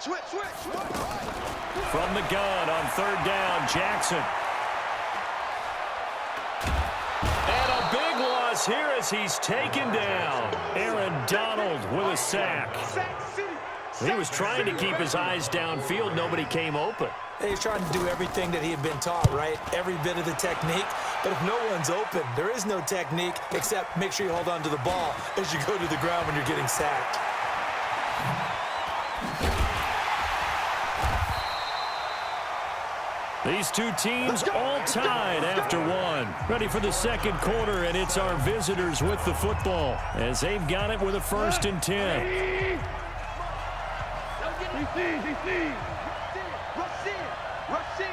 From the gun on third down, Jackson. And a big loss here as he's taken down. Aaron Donald with a sack. He was trying to keep his eyes downfield. Nobody came open. He's trying to do everything that he had been taught, right? Every bit of the technique. But if no one's open, there is no technique except make sure you hold on to the ball as you go to the ground when you're getting sacked. These two teams all tied after one. Ready for the second quarter, and it's our visitors with the football as they've got it with a 1st and 10. Rush in.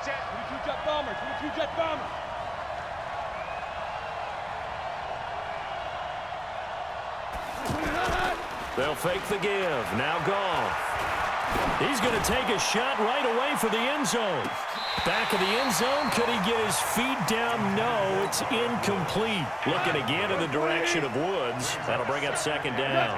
Jet, 22 jet bomber, 22 jet bomber. They'll fake the give. Now Goff. He's going to take a shot right away for the end zone. Back of the end zone. Could he get his feet down? No, it's incomplete. Looking again in the direction of Woods. That'll bring up 2nd down.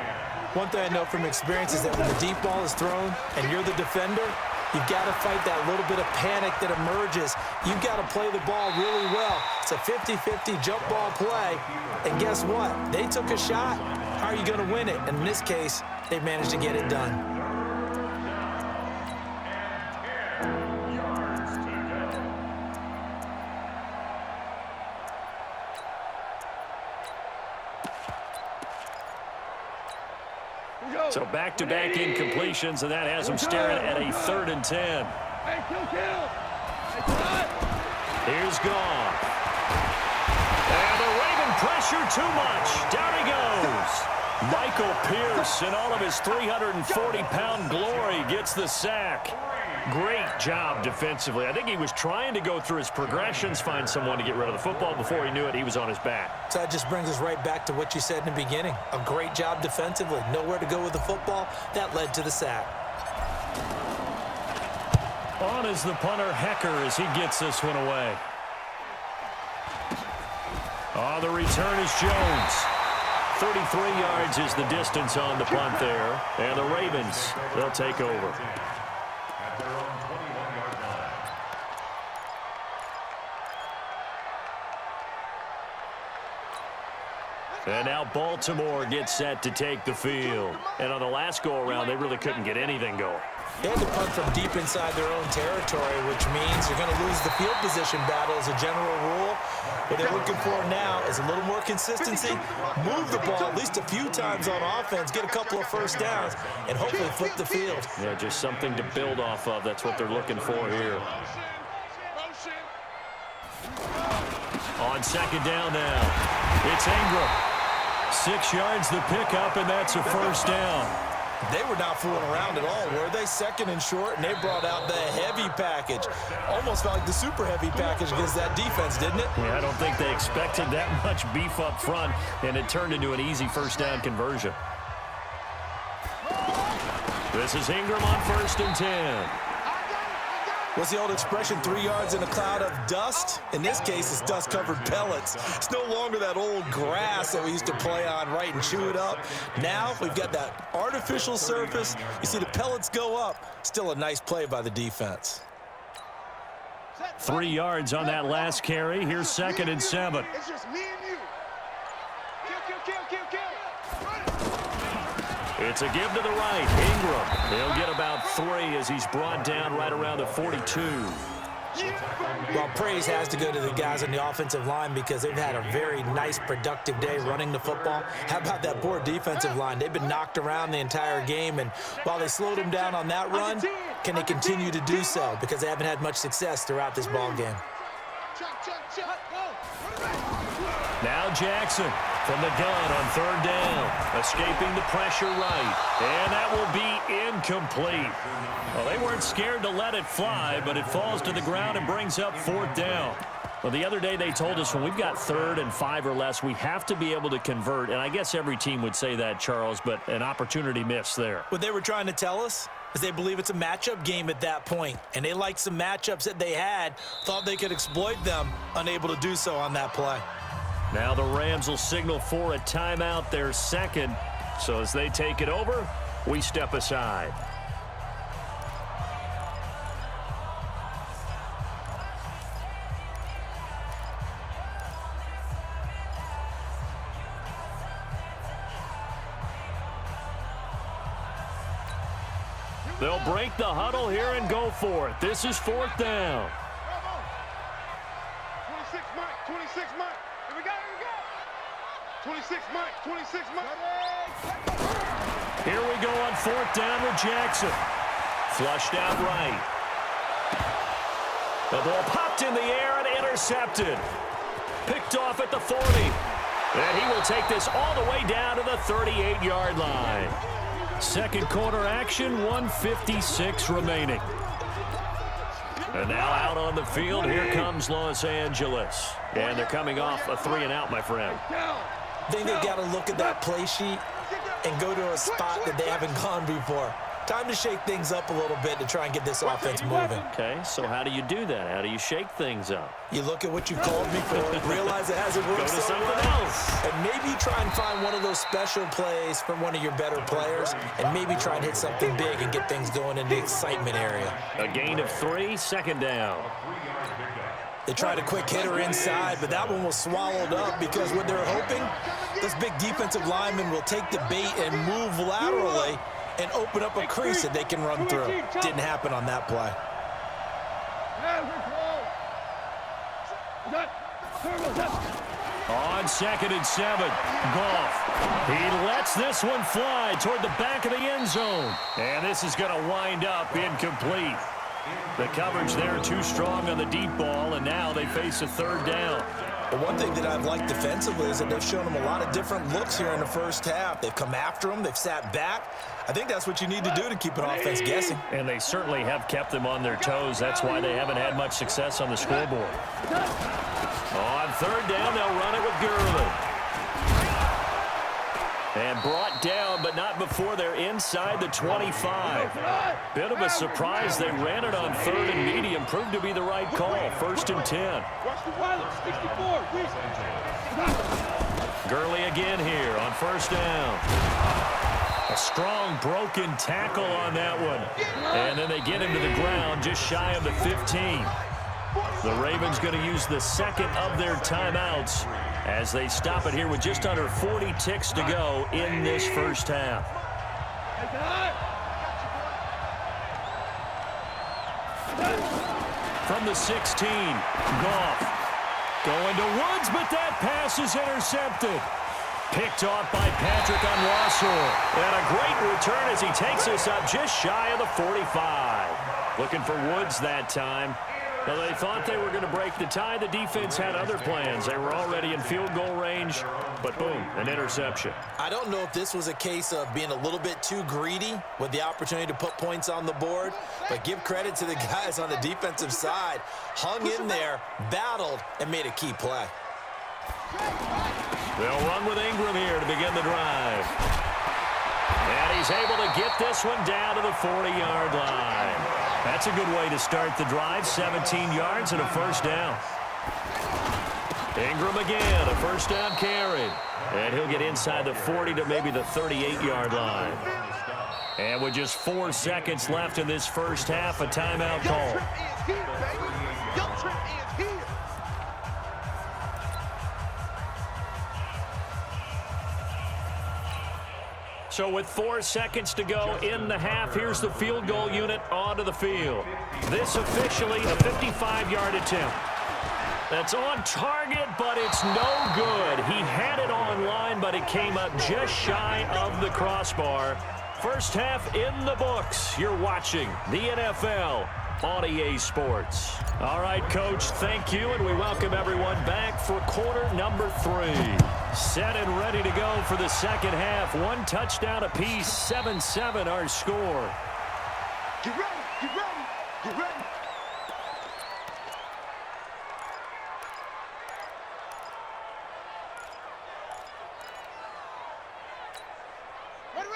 One thing I know from experience is that when the deep ball is thrown and you're the defender, you've got to fight that little bit of panic that emerges. You've got to play the ball really well. It's a 50-50 jump ball play. And guess what? They took a shot. How are you going to win it? And in this case, they managed to get it done. So back-to-back incompletions, and that has them staring at a 3rd and 10. Here's Goff. And the Raven pressure too much. Down he goes. Michael Pierce, in all of his 340-pound glory, gets the sack. Great job defensively. I think he was trying to go through his progressions, find someone to get rid of the football. Before he knew it, he was on his back. So that just brings us right back to what you said in the beginning. A great job defensively. Nowhere to go with the football. That led to the sack. On is the punter, Hecker, as he gets this one away. On the return is Jones. 33 yards is the distance on the punt there. And the Ravens, they'll take over. And now Baltimore gets set to take the field. And on the last go-around, they really couldn't get anything going. They had to punt from deep inside their own territory, which means you're going to lose the field position battle as a general rule. What they're looking for now is a little more consistency, move the ball at least a few times on offense, get a couple of first downs, and hopefully flip the field. Yeah, just something to build off of. That's what they're looking for here. On 2nd down now, it's Ingram. 6 yards the pickup, and that's a 1st down. They were not fooling around at all, were they? 2nd and short, and they brought out the heavy package. Almost felt like the super heavy package against that defense, didn't it? Yeah, I don't think they expected that much beef up front, and it turned into an easy 1st down conversion. This is Ingram on 1st and 10. What's the old expression, 3 yards in a cloud of dust? In this case, it's dust-covered pellets. It's no longer that old grass that we used to play on, right, and chew it up. Now we've got that artificial surface. You see the pellets go up. Still a nice play by the defense. 3 yards on that last carry. Here's 2nd and 7. It's just me and you. Kill. It's a give to the right. Ingram. He'll get about 3 as he's brought down right around the 42. Well, praise has to go to the guys on the offensive line because they've had a very nice, productive day running the football. How about that poor defensive line? They've been knocked around the entire game, and while they slowed them down on that run, can they continue to do so? Because they haven't had much success throughout this ball game. Now Jackson from the gun on 3rd down, escaping the pressure right, and that will be incomplete. Well, they weren't scared to let it fly, but it falls to the ground and brings up 4th down. Well, the other day they told us when we've got 3rd and 5 or less, we have to be able to convert, and I guess every team would say that, Charles, but an opportunity missed there. What they were trying to tell us is they believe it's a matchup game at that point, and they liked some matchups that they had, thought they could exploit them, unable to do so on that play. Now the Rams will signal for a timeout, their 2nd. So as they take it over, we step aside. They'll break the huddle here and go for it. This is 4th down. 26 Mike, 26 Mike. Here we go, here we go. 26 Mike, 26 Mike. Here we go on 4th down with Jackson. Flushed out right. The ball popped in the air and intercepted. Picked off at the 40. And he will take this all the way down to the 38-yard line. Second quarter action, 1:56 remaining. And now out on the field, here comes Los Angeles. And they're coming off a 3-and-out, my friend. I think they've got to look at that play sheet and go to a spot that they haven't gone before. Time to shake things up a little bit to try and get this offense moving. Okay, so how do you do that? How do you shake things up? You look at what you called me for, realize it hasn't worked Go to so something well, else. and maybe try and find one of those special plays from one of your better players, and maybe try and hit something big and get things going in the excitement area. A gain of 3, 2nd down. They tried a quick hitter inside, but that one was swallowed up because what they're hoping, this big defensive lineman will take the bait and move laterally and open up a crease that they can run through. Didn't happen on that play. On 2nd and 7, Goff. He lets this one fly toward the back of the end zone. And this is going to wind up incomplete. The coverage there too strong on the deep ball, and now they face a 3rd down. The one thing that I've liked defensively is that they've shown them a lot of different looks here in the first half. They've come after them. They've sat back. I think that's what you need to do to keep an offense guessing. And they certainly have kept them on their toes. That's why they haven't had much success on the scoreboard. On 3rd down, they'll run it with Gurley. And brought down, but not before they're inside the 25. Bit of a surprise. They ran it on 3rd and medium. Proved to be the right call. 1st and 10. Watch the pilot, 64. Gurley again here on 1st down. A strong broken tackle on that one. And then they get him to the ground just shy of the 15. The Ravens going to use the 2nd of their timeouts as they stop it here with just under 40 ticks to go in this first half. From the 16, Goff. Going to Woods, but that pass is intercepted. Picked off by Patrick on Rossor. And a great return as he takes us up just shy of the 45. Looking for Woods that time. Well, they thought they were going to break the tie. The defense had other plans. They were already in field goal range, but boom, an interception. I don't know if this was a case of being a little bit too greedy with the opportunity to put points on the board, but give credit to the guys on the defensive side. Hung in there, battled, and made a key play. They'll run with Ingram here to begin the drive. And he's able to get this one down to the 40-yard line. That's a good way to start the drive. 17 yards and a 1st down. Ingram again, a 1st down carry. And he'll get inside the 40 to maybe the 38-yard line. And with just 4 seconds left in this first half, a timeout call. So with 4 seconds to go in the half, here's the field goal unit onto the field. This officially a 55-yard attempt. That's on target, but it's no good. He had it on line, but it came up just shy of the crossbar. First half in the books. You're watching the NFL on EA Sports. All right, Coach, thank you, and we welcome everyone back for quarter number 3. Set and ready to go for the second half. 1 touchdown apiece, 7-7 our score. Get ready, get ready, get ready.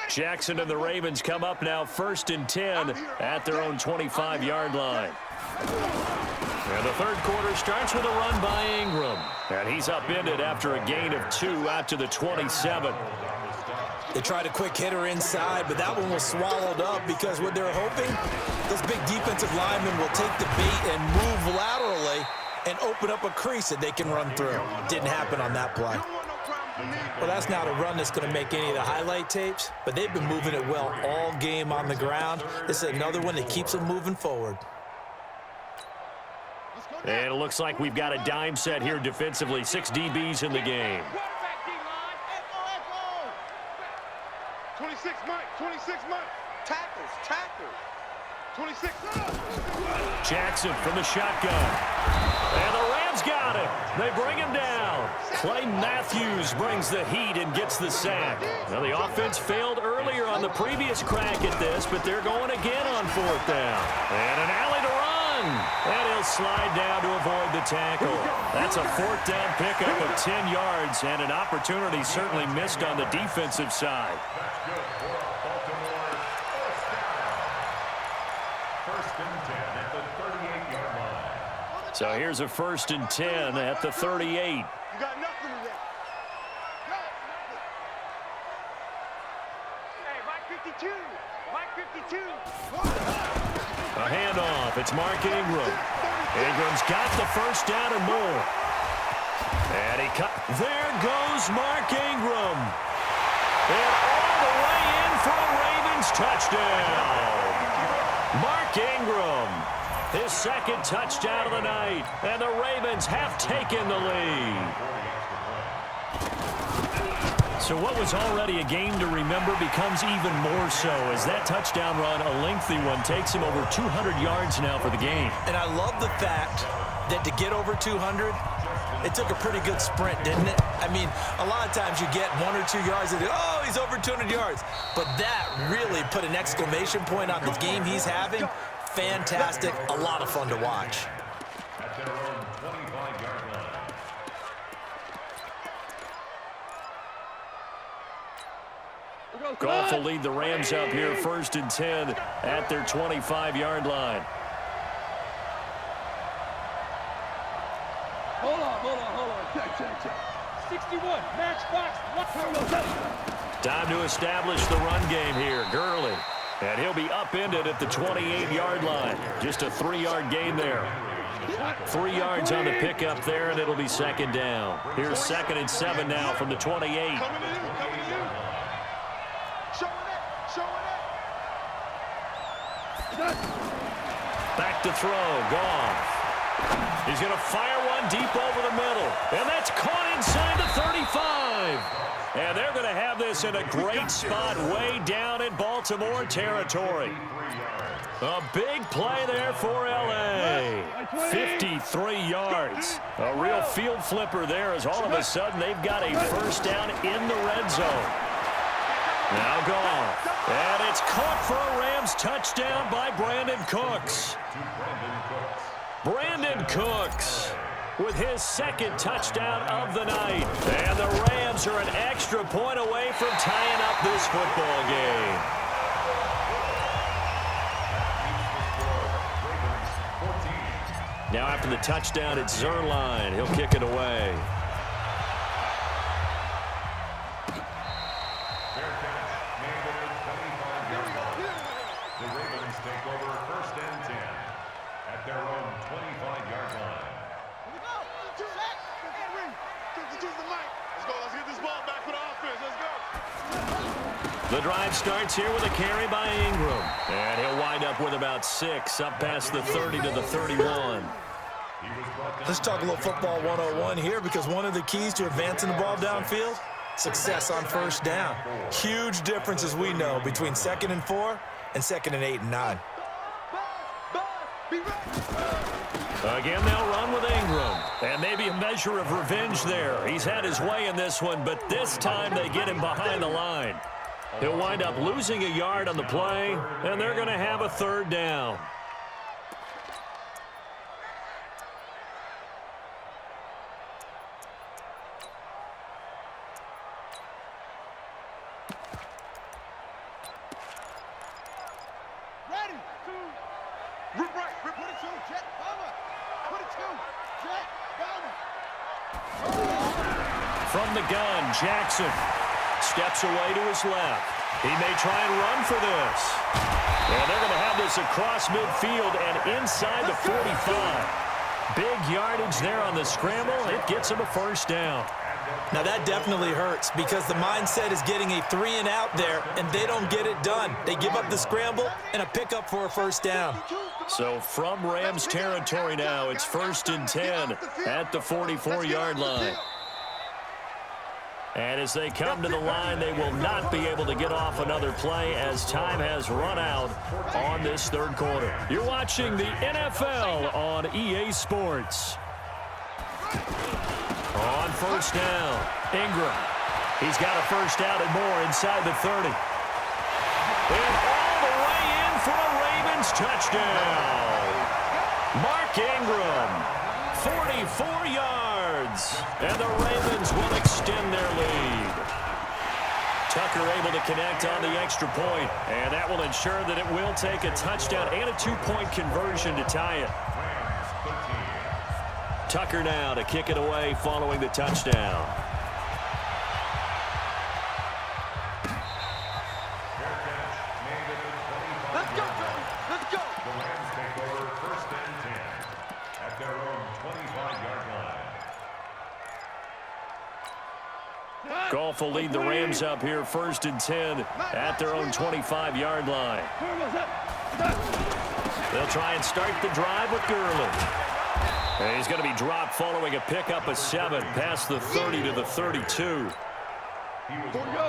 Jackson and the Ravens come up now 1st and 10 at their own 25-yard line. And the third quarter starts with a run by Ingram. And he's upended after a gain of 2 out to the 27. They tried a quick hitter inside, but that one was swallowed up because what they're hoping, this big defensive lineman will take the bait and move laterally and open up a crease that they can run through. Didn't happen on that play. Well, that's not a run that's going to make any of the highlight tapes, but they've been moving it well all game on the ground. This is another one that keeps them moving forward. And it looks like we've got a dime set here defensively. 6 DBs in the game. 26, Mike. 26, Mike. Tackles. 26. Jackson from the shotgun. And the Rams got him. They bring him down. Clay Matthews brings the heat and gets the sack. Now, the offense failed earlier on the previous crack at this, but they're going again on 4th down. And an alley to run. And he'll slide down to avoid the tackle. That's a 4th down pickup of 10 yards, and an opportunity certainly missed on the defensive side. So here's a 1st and 10 at the 38. You got nothing to that. Hey, Mike 52. Mike 52. A handoff. It's Mark Ingram. Ingram's got the 1st down and more. And he cut. There goes Mark Ingram. And all the way in for a Ravens touchdown. Mark Ingram. His 2nd touchdown of the night, and the Ravens have taken the lead. So what was already a game to remember becomes even more so as that touchdown run, a lengthy one, takes him over 200 yards now for the game. And I love the fact that to get over 200, it took a pretty good sprint, didn't it? I mean, a lot of times you get 1 or 2 yards and, oh, he's over 200 yards. But that really put an exclamation point on the game he's having. Fantastic, a lot of fun to watch. Goff will lead the Rams up here 1st and 10 at their 25-yard line. Hold on. Check. 61, matchbox. Time to establish the run game here. Gurley. And he'll be upended at the 28-yard line. Just a 3-yard gain there. 3 yards on the pickup there, and it'll be 2nd down. Here's 2nd and 7 now from the 28. Coming in. Showing it. Back to throw. Goff. He's going to fire one deep over the middle. And that's caught inside the 35. And they're going to have this in a great spot way down in Baltimore territory. A big play there for L.A. 53 yards. A real field flipper there as all of a sudden they've got a 1st down in the red zone. Now Goff. And it's caught for a Rams touchdown by Brandon Cooks. Brandon Cooks with his 2nd touchdown of the night. And the Rams are an extra point away from tying up this football game. Now after the touchdown, it's Zerline. He'll kick it away. The Ravens take over 1st and 10 at their own 25-yard line. Let's get this ball back for the offense. Let's go. The drive starts here with a carry by Ingram. And he'll wind up with about 6 up past the 30 to the 31. Let's talk a little football 101 here, because one of the keys to advancing the ball downfield, success on 1st down. Huge difference, as we know, between 2nd and 4 and 2nd and 8 and 9. Again, they'll run with Ingram. And maybe a measure of revenge there. He's had his way in this one, but this time they get him behind the line. He'll wind up losing a yard on the play, and they're going to have a 3rd down. Ready. Rip right. Rip. Put it to Jet. Bomber. Put it to Jet. Bomber. From the gun, Jackson steps away to his left. He may try and run for this. And they're going to have this across midfield and inside the 45. Big yardage there on the scramble. It gets him a 1st down. Now that definitely hurts because the mindset is getting a 3 and out there, and they don't get it done. They give up the scramble and a pickup for a first down. So from Rams territory now, it's 1st and 10 at the 44-yard line. And as they come to the line, they will not be able to get off another play as time has run out on this third quarter. You're watching the NFL on EA Sports. On first down, Ingram. He's got a first down and more inside the 30. And all the way in for a Ravens touchdown. Mark Ingram, 44 yards. And the Ravens will extend their lead. Tucker able to connect on the extra point, and that will ensure that it will take a touchdown and a 2-point conversion to tie it. Tucker now to kick it away following the touchdown. Let's go, let's go. The Rams take over 1st and 10 at their own 25-yard line. Goff will lead the Rams up here 1st and 10 at their own 25-yard line. They'll try and start the drive with Gurley. And he's going to be dropped following a pickup of 7 past the 30 to the 32.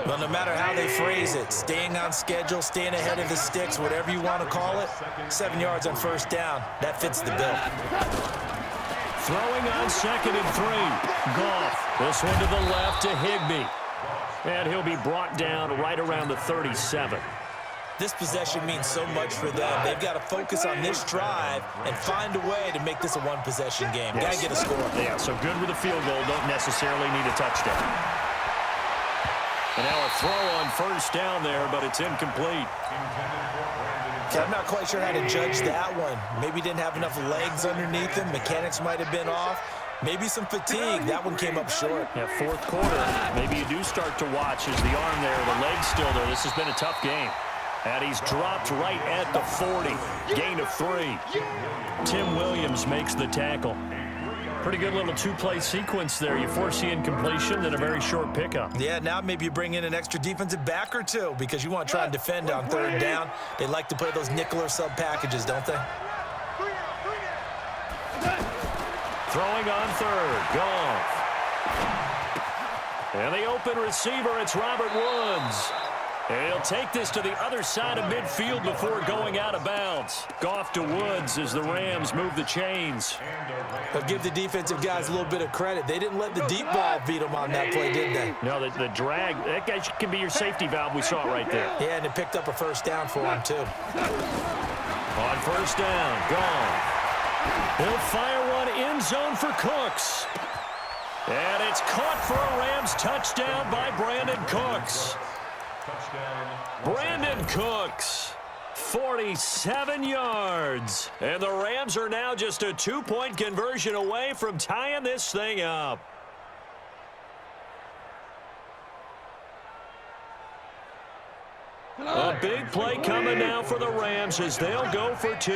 Well, no matter how they phrase it, staying on schedule, staying ahead of the sticks, whatever you want to call it, 7 yards on first down, that fits the bill. Throwing on 2nd and 3. Goff. This one to the left to Higbee. And he'll be brought down right around the 37. This possession means so much for them. They've got to focus on this drive and find a way to make this a one-possession game. Got to get a score. Yeah, so good with a field goal. Don't necessarily need a touchdown. And now a throw on first down there, but it's incomplete. Okay, I'm not quite sure how to judge that one. Maybe didn't have enough legs underneath him. Mechanics might have been off. Maybe some fatigue. That one came up short. Yeah, 4th quarter. Maybe you do start to watch as the arm there, the leg's still there. This has been a tough game. And he's dropped right at the 40. Gain of 3. Tim Williams makes the tackle. Pretty good little 2-play sequence there. You force the incompletion, then a very short pickup. Yeah, now maybe you bring in an extra defensive back or two because you want to try and defend on 3rd down. They like to play those nickel or sub packages, don't they? Throwing on 3rd. Goff. And the open receiver, it's Robert Woods. And he'll take this to the other side of midfield before going out of bounds. Goff to Woods as the Rams move the chains. But give the defensive guys a little bit of credit. They didn't let the deep ball beat them on that play, did they? No, the drag, that guy can be your safety valve. We saw it right there. Yeah, and it picked up a first down for him, too. On first down, Goff. He'll fire one end zone for Cooks. And it's caught for a Rams touchdown by Brandon Cooks. Brandon Cooks, 47 yards. And the Rams are now just a 2-point conversion away from tying this thing up. A big play coming now for the Rams as they'll go for 2.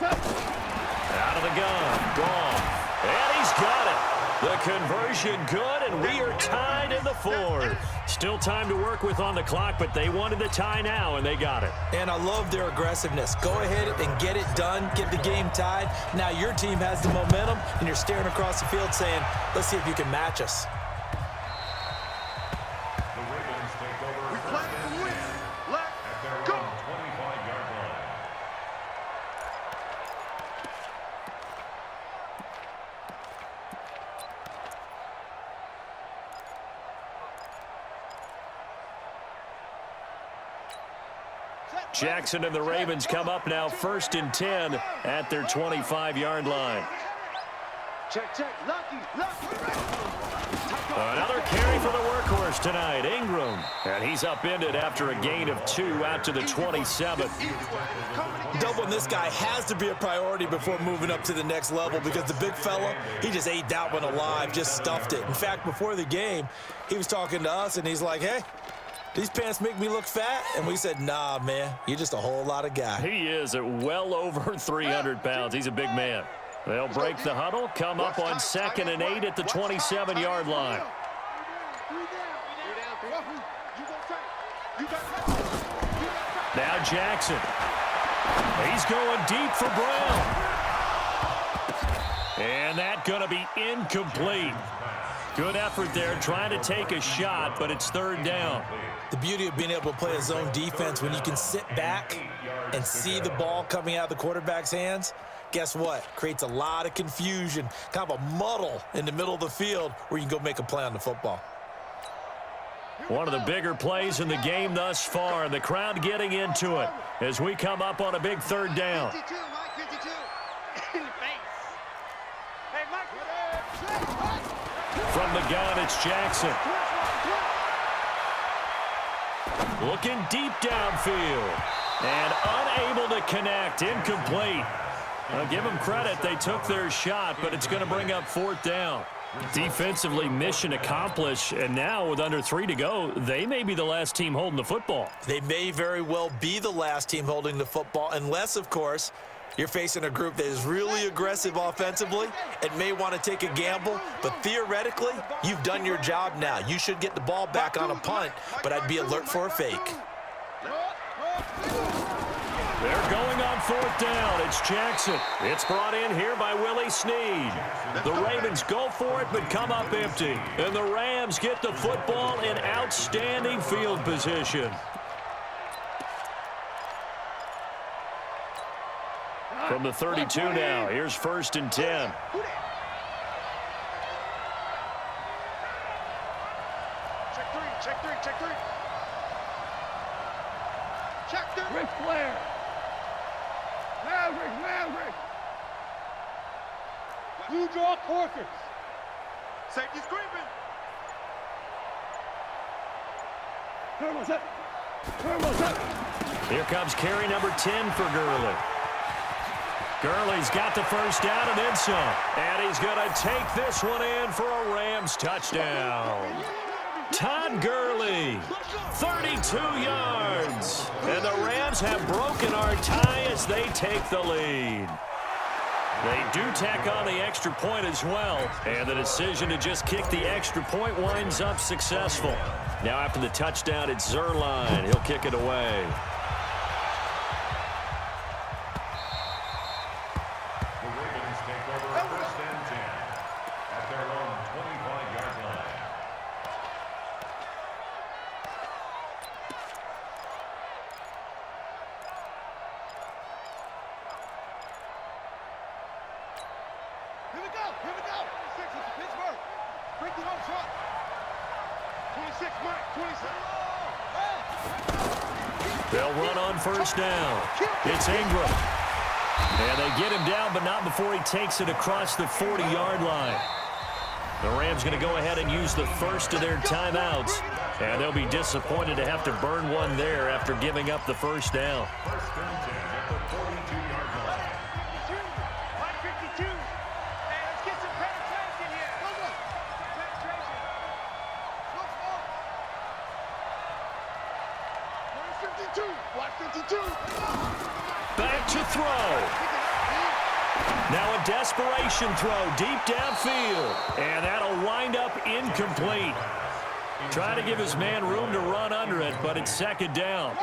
Out of the gun, Goff. And he's got it. The conversion good, and we are tied in the 4th. Still time to work with on the clock, but they wanted the tie now, and they got it. And I love their aggressiveness. Go ahead and get it done, get the game tied. Now your team has the momentum, and you're staring across the field saying, let's see if you can match us. The Ravens take over 1st and 10 at their own 25-yard line. Jackson and the Ravens come up now 1st and 10 at their 25-yard line. Check, check, lucky. Another carry for the workhorse tonight, Ingram. And he's upended after a gain of 2 out to the 27. Doubling this guy has to be a priority before moving up to the next level because the big fella, he just ate that one alive, just stuffed it. In fact, before the game, he was talking to us, and he's like, hey, these pants make me look fat? And we said, nah, man, you're just a whole lot of guy. He is at well over 300 pounds. He's a big man. They'll break the huddle, come up on 2nd and 8 at the 27-yard line. Now Jackson. He's going deep for Brown. And that's going to be incomplete. Good effort there trying to take a shot, but it's 3rd down. The beauty of being able to play a zone defense when you can sit back and see the ball coming out of the quarterback's hands, guess what? Creates a lot of confusion, kind of a muddle in the middle of the field where you can go make a play on the football. One of the bigger plays in the game thus far, and the crowd getting into it as we come up on a big 3rd down. From the gun, it's Jackson. Looking deep downfield. And unable to connect. Incomplete. I'll give them credit. They took their shot, but it's going to bring up 4th down. Defensively, mission accomplished. And now with under 3 to go, they may be the last team holding the football. They may very well be the last team holding the football, unless, of course, you're facing a group that is really aggressive offensively and may want to take a gamble. But theoretically, you've done your job now. You should get the ball back on a punt, but I'd be alert for a fake. They're going on 4th down. It's Jackson. It's brought in here by Willie Snead. The Ravens go for it, but come up empty. And the Rams get the football in outstanding field position. From the 32 now, here's 1st and 10. Check three. Ric Flair. Maverick. Blue draw Corkers. Safety screaming. Turbo's up. Here comes carry number 10 for Gurley. Gurley's got the 1st down and then some. And he's going to take this one in for a Rams touchdown. Todd Gurley, 32 yards. And the Rams have broken our tie as they take the lead. They do tack on the extra point as well. And the decision to just kick the extra point winds up successful. Now after the touchdown, it's Zerline. He'll kick it away. Here we go. 26 is Pittsburgh. Break it on shot. 26, Mike. 26. They'll run on 1st down. It's Ingram. And they get him down, but not before he takes it across the 40-yard line. The Rams going to go ahead and use the first of their timeouts. And they'll be disappointed to have to burn one there after giving up the 1st down. 1st and 10 at the 42-yard line. 52. Hey, let's get some penetration here. Penetration. Look up. 52. Watch 52. Back to throw. Now a desperation throw deep downfield. And that'll wind up incomplete. Trying to give his man room to run under it, but it's 2nd down.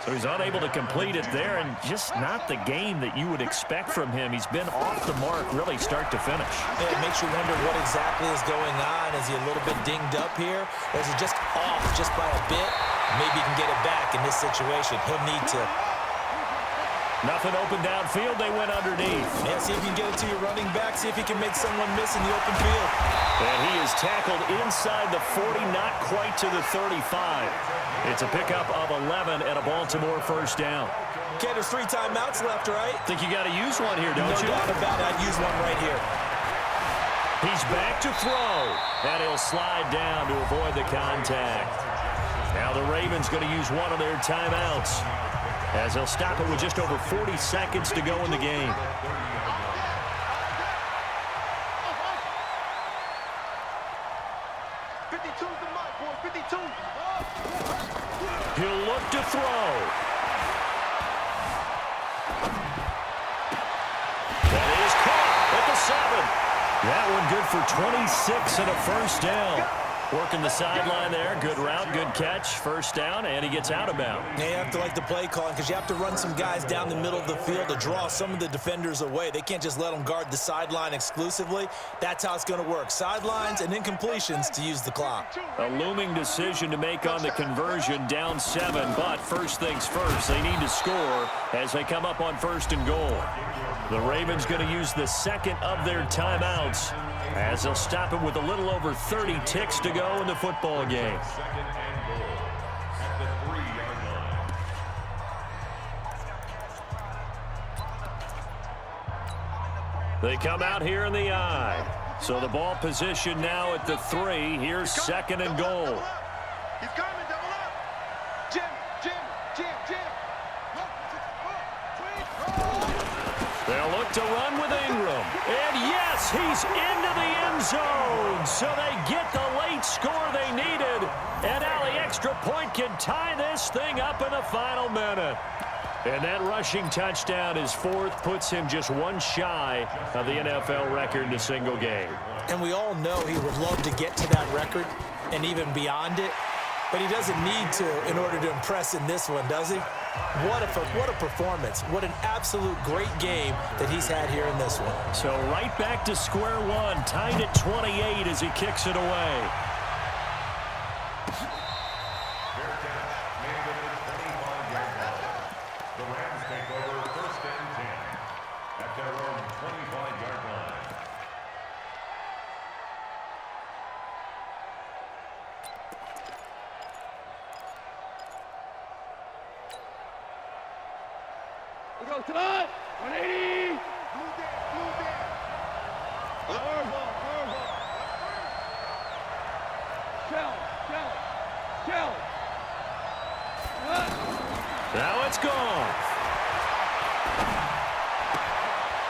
So he's unable to complete it there, and just not the game that you would expect from him. He's been off the mark really start to finish. Yeah, it makes you wonder what exactly is going on. Is he a little bit dinged up here, or is he just off just by a bit? Maybe he can get it back in this situation. He'll need to. Nothing open downfield. They went underneath. Yeah, see if you can get it to your running back. See if he can make someone miss in the open field. And he is tackled inside the 40, not quite to the 35. It's a pickup of 11 and a Baltimore 1st down. Okay, there's 3 timeouts left, right? Think you got to use one here, don't you? No doubt about it. I'd use one right here. He's back to throw. And he'll slide down to avoid the contact. Now the Ravens going to use one of their timeouts, as they'll stop it with just over 40 seconds to go in the game. 52's the mark, boy. 52. He'll look to throw. That is caught. That one good for 26 and a first down. Working the sideline there. Good route, good catch. First down, and he gets out of bounds. Yeah, you have to like the play calling because you have to run some guys down the middle of the field to draw some of the defenders away. They can't just let them guard the sideline exclusively. That's how it's going to work. Sidelines and incompletions to use the clock. A looming decision to make on the conversion, down 7. But first things first, they need to score as they come up on first and goal. The Ravens going to use the second of their timeouts as they'll stop him with a little over 30 ticks to go in the football game. Second and goal at the 3-yard line. They come out here in the I. So the ball position now at the 3. Here's second and goal. He's coming, double up. Jim. They'll look to run with Ingram. And yes, he's into the end zone. So they get the late score they needed. And now the extra point can tie this thing up in the final minute. And that rushing touchdown, his 4th, puts him just one shy of the NFL record in a single game. And we all know he would love to get to that record and even beyond it. But he doesn't need to in order to impress in this one, does he? What a performance. What an absolute great game that he's had here in this one. So right back to square one, tied at 28 as he kicks it away. Fair catch made at the 25-yard line. The Rams take over first and 10 at their own 25-yard line. We go tonight. 180. Move there. Powerball. Shell. Now it's gone.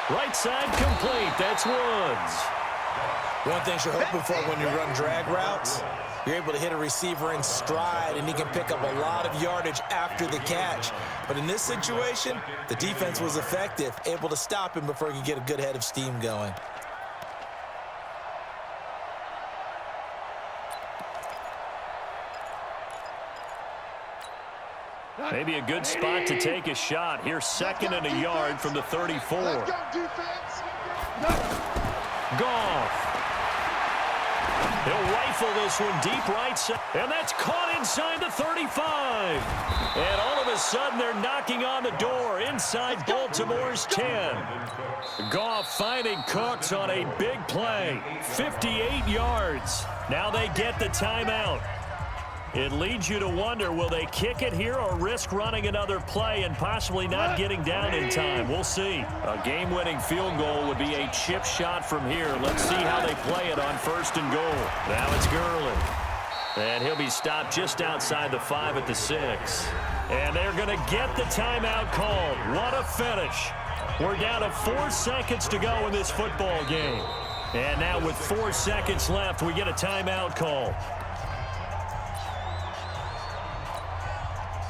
Right side complete. That's Woods. One thing you're hoping for when you run drag routes, you're able to hit a receiver in stride, and he can pick up a lot of yardage after the catch. But in this situation, the defense was effective, able to stop him before he could get a good head of steam going. Maybe a good spot to take a shot. Here's second and a yard from the 34. Let's go, defense. Goff. He'll rifle this one deep right side. And that's caught inside the 35. And all of a sudden, they're knocking on the door inside Baltimore's 10. Goff finding Cooks on a big play. 58 yards. Now they get the timeout. It leads you to wonder, will they kick it here or risk running another play and possibly not getting down in time? We'll see. A game-winning field goal would be a chip shot from here. Let's see how they play it on first and goal. Now it's Gurley. And he'll be stopped just outside the 5 at the 6. And they're going to get the timeout called. What a finish. We're down to 4 seconds to go in this football game. And now with 4 seconds left, we get a timeout call.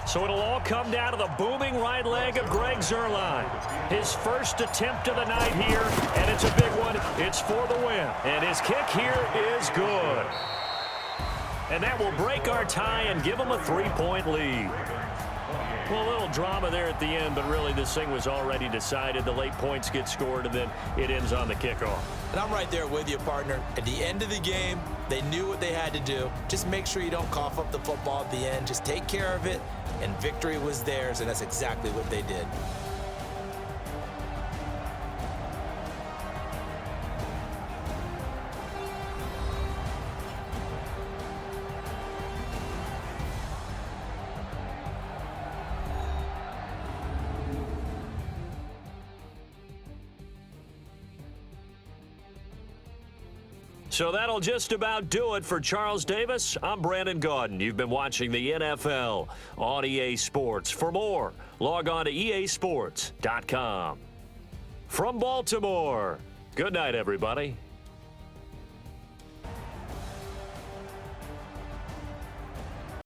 So it'll all come down to the booming right leg of Greg Zuerlein. His first attempt of the night here, and it's a big one. It's for the win. And his kick here is good. And that will break our tie and give him a 3-point lead. Well, a little drama there at the end, but really this thing was already decided. The late points get scored, and then it ends on the kickoff. And I'm right there with you, partner. At the end of the game, they knew what they had to do. Just make sure you don't cough up the football at the end. Just take care of it, and victory was theirs, and that's exactly what they did. So that'll just about do it for Charles Davis. I'm Brandon Gaudin. You've been watching the NFL on EA Sports. For more, log on to easports.com. From Baltimore, good night, everybody.